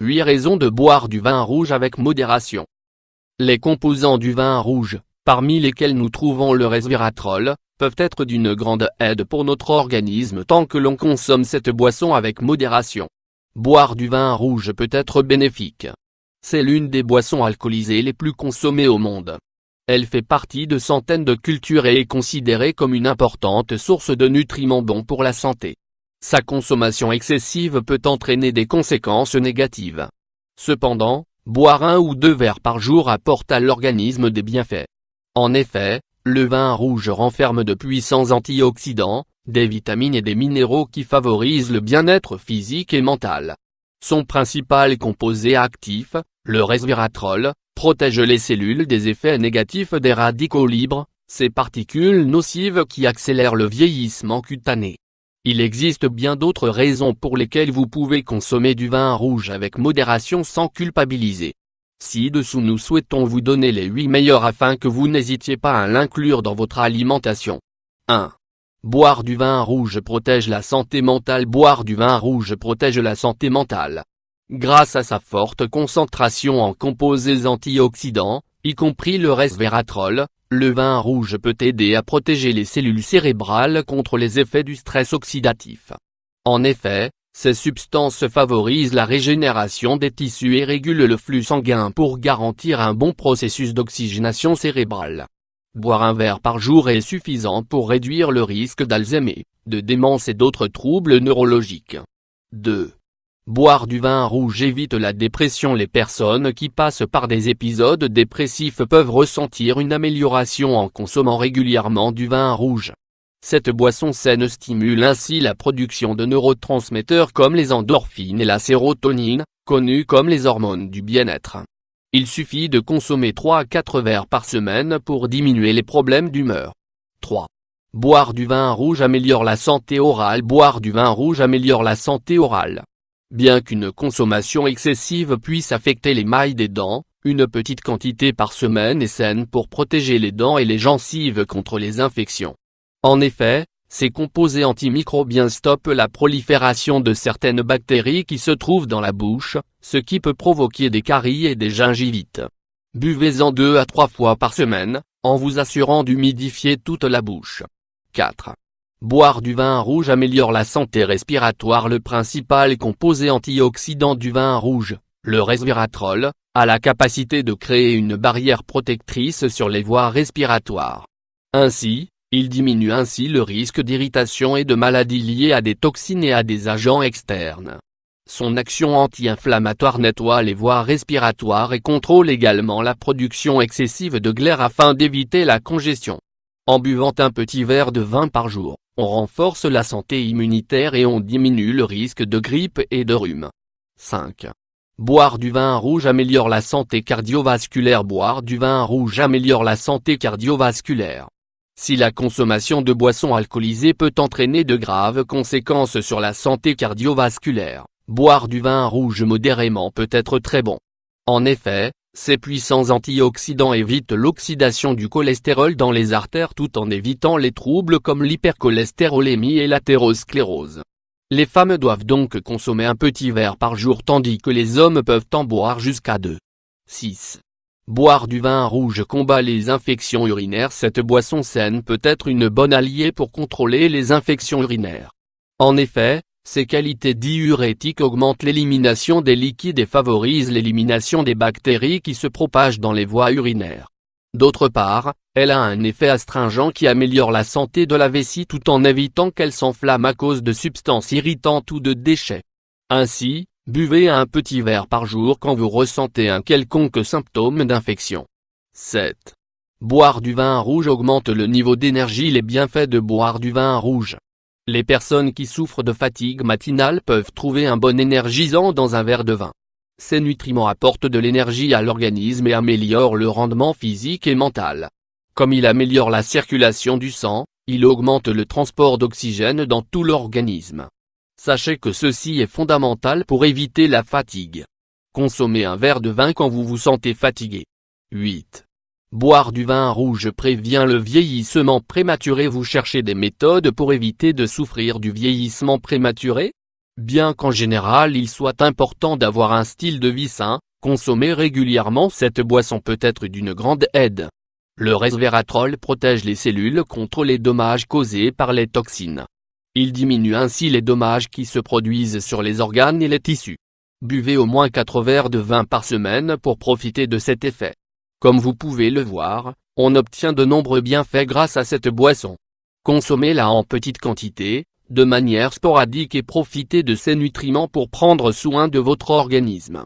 8 raisons de boire du vin rouge avec modération. Les composants du vin rouge, parmi lesquels nous trouvons le resveratrol, peuvent être d'une grande aide pour notre organisme tant que l'on consomme cette boisson avec modération. Boire du vin rouge peut être bénéfique. C'est l'une des boissons alcoolisées les plus consommées au monde. Elle fait partie de centaines de cultures et est considérée comme une importante source de nutriments bons pour la santé. Sa consommation excessive peut entraîner des conséquences négatives. Cependant, boire 1 ou 2 verres par jour apporte à l'organisme des bienfaits. En effet, le vin rouge renferme de puissants antioxydants, des vitamines et des minéraux qui favorisent le bien-être physique et mental. Son principal composé actif, le resveratrol, protège les cellules des effets négatifs des radicaux libres, ces particules nocives qui accélèrent le vieillissement cutané. Il existe bien d'autres raisons pour lesquelles vous pouvez consommer du vin rouge avec modération sans culpabiliser. Ci-dessous nous souhaitons vous donner les 8 meilleurs afin que vous n'hésitiez pas à l'inclure dans votre alimentation. 1. Boire du vin rouge protège la santé mentale. Boire du vin rouge protège la santé mentale. Grâce à sa forte concentration en composés antioxydants, y compris le resveratrol, le vin rouge peut aider à protéger les cellules cérébrales contre les effets du stress oxydatif. En effet, ces substances favorisent la régénération des tissus et régulent le flux sanguin pour garantir un bon processus d'oxygénation cérébrale. Boire 1 verre par jour est suffisant pour réduire le risque d'Alzheimer, de démence et d'autres troubles neurologiques. 2. Boire du vin rouge évite la dépression. Les personnes qui passent par des épisodes dépressifs peuvent ressentir une amélioration en consommant régulièrement du vin rouge. Cette boisson saine stimule ainsi la production de neurotransmetteurs comme les endorphines et la sérotonine, connues comme les hormones du bien-être. Il suffit de consommer 3 à 4 verres par semaine pour diminuer les problèmes d'humeur. 3. Boire du vin rouge améliore la santé orale. Boire du vin rouge améliore la santé orale. Bien qu'une consommation excessive puisse affecter l'émail des dents, une petite quantité par semaine est saine pour protéger les dents et les gencives contre les infections. En effet, ces composés antimicrobiens stoppent la prolifération de certaines bactéries qui se trouvent dans la bouche, ce qui peut provoquer des caries et des gingivites. Buvez-en 2 à 3 fois par semaine, en vous assurant d'humidifier toute la bouche. 4. Boire du vin rouge améliore la santé respiratoire. Le principal composé antioxydant du vin rouge, le resveratrol, a la capacité de créer une barrière protectrice sur les voies respiratoires. Ainsi, il diminue le risque d'irritation et de maladies liées à des toxines et à des agents externes. Son action anti-inflammatoire nettoie les voies respiratoires et contrôle également la production excessive de glaire afin d'éviter la congestion. En buvant un petit verre de vin par jour, on renforce la santé immunitaire et on diminue le risque de grippe et de rhume. 5. Boire du vin rouge améliore la santé cardiovasculaire. Boire du vin rouge améliore la santé cardiovasculaire. Si la consommation de boissons alcoolisées peut entraîner de graves conséquences sur la santé cardiovasculaire, boire du vin rouge modérément peut être très bon. En effet, ces puissants antioxydants évitent l'oxydation du cholestérol dans les artères tout en évitant les troubles comme l'hypercholestérolémie et l'athérosclérose. Les femmes doivent donc consommer un petit verre par jour tandis que les hommes peuvent en boire jusqu'à 2. 6. Boire du vin rouge combat les infections urinaires. Cette boisson saine peut être une bonne alliée pour contrôler les infections urinaires. En effet, ses qualités diurétiques augmentent l'élimination des liquides et favorisent l'élimination des bactéries qui se propagent dans les voies urinaires. D'autre part, elle a un effet astringent qui améliore la santé de la vessie tout en évitant qu'elle s'enflamme à cause de substances irritantes ou de déchets. Ainsi, buvez un petit verre par jour quand vous ressentez un quelconque symptôme d'infection. 7. Boire du vin rouge augmente le niveau d'énergie. Les bienfaits de boire du vin rouge. Les personnes qui souffrent de fatigue matinale peuvent trouver un bon énergisant dans un verre de vin. Ces nutriments apportent de l'énergie à l'organisme et améliorent le rendement physique et mental. Comme il améliore la circulation du sang, il augmente le transport d'oxygène dans tout l'organisme. Sachez que ceci est fondamental pour éviter la fatigue. Consommez un verre de vin quand vous vous sentez fatigué. 8. Boire du vin rouge prévient le vieillissement prématuré. Vous cherchez des méthodes pour éviter de souffrir du vieillissement prématuré? Bien qu'en général il soit important d'avoir un style de vie sain, consommer régulièrement cette boisson peut être d'une grande aide. Le resveratrol protège les cellules contre les dommages causés par les toxines. Il diminue ainsi les dommages qui se produisent sur les organes et les tissus. Buvez au moins 4 verres de vin par semaine pour profiter de cet effet. Comme vous pouvez le voir, on obtient de nombreux bienfaits grâce à cette boisson. Consommez-la en petite quantité, de manière sporadique et profitez de ces nutriments pour prendre soin de votre organisme.